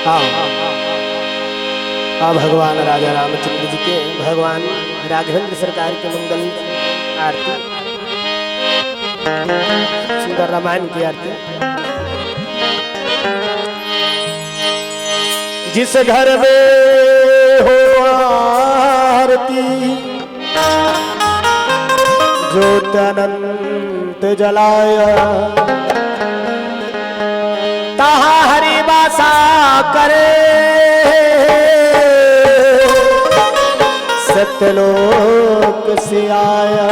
हाँ भगवान राजा रामचंद्र जी के, भगवान राघवेंद्र सरकार के मंगल आरती, सुंदर रामायण की आरती। जिस घर में हो आरती ज्योत अनंत जलाया, तहा हरि वासा करे सत्यलोक से आया।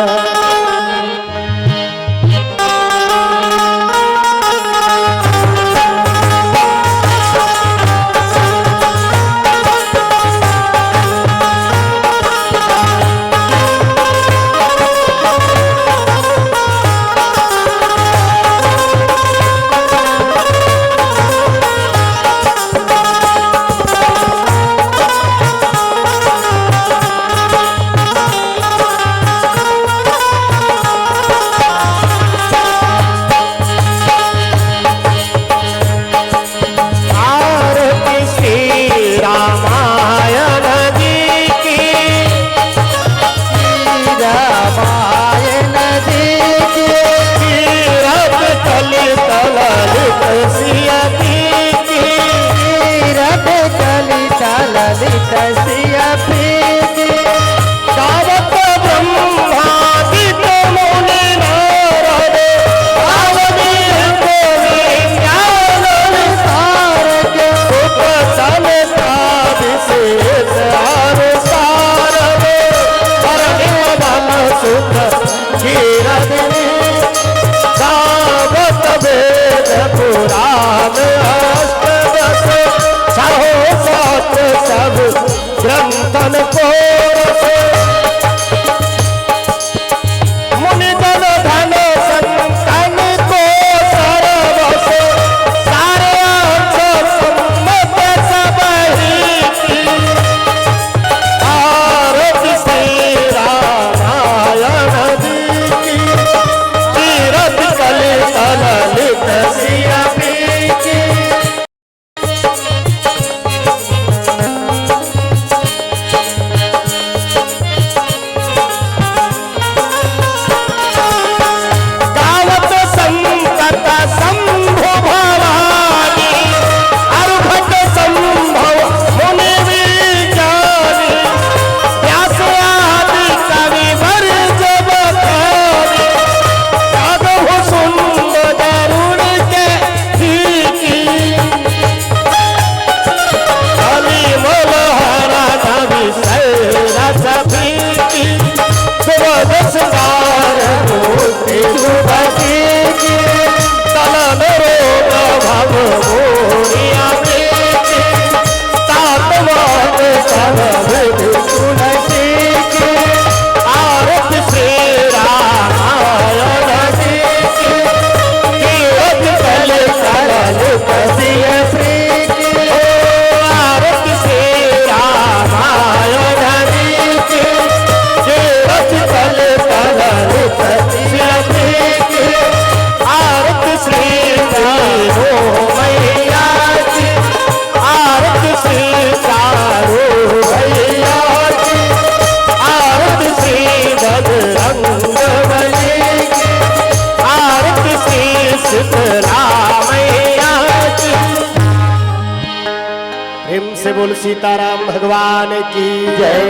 प्रेम से बोल सीताराम भगवान की जय।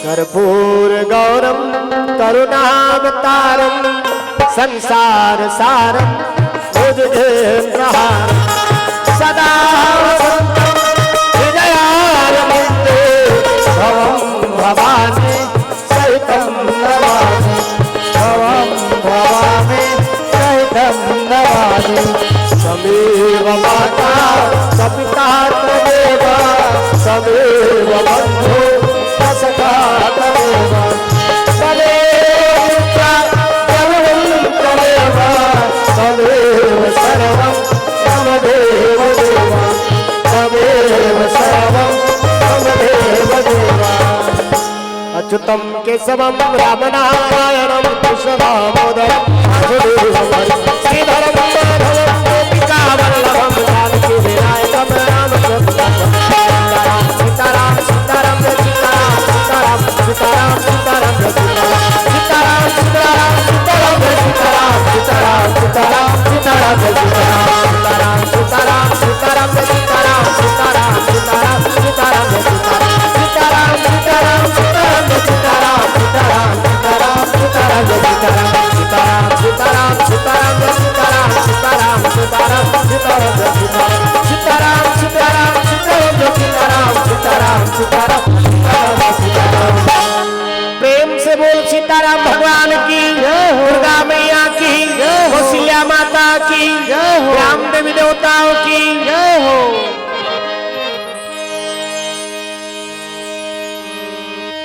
कर्पूर गौरम करुणावतारम संसार सारम बुद्धेन्द्रहारम सदा वसंतम हृदयारविंदे भवं भवानी सहितं नमामि, भवं भवानी सहितं नमामि। तमेव माता सपिता तमेव, तमेव बन्धु सखा तमेव, तमेव मित्रा जगवं तमेव, तमेव सर्वं मम देव देव, तमेव सर्वं मम देव देव। अच्युतं केशवं रामनारायणं कृष्णदामोदरं वासुदेवं श्रीधरं माधवं गोपिकावल्लभं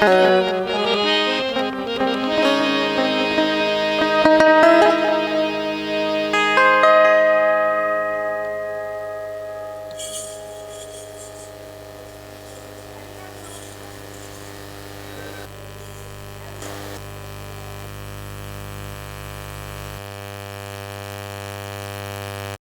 है।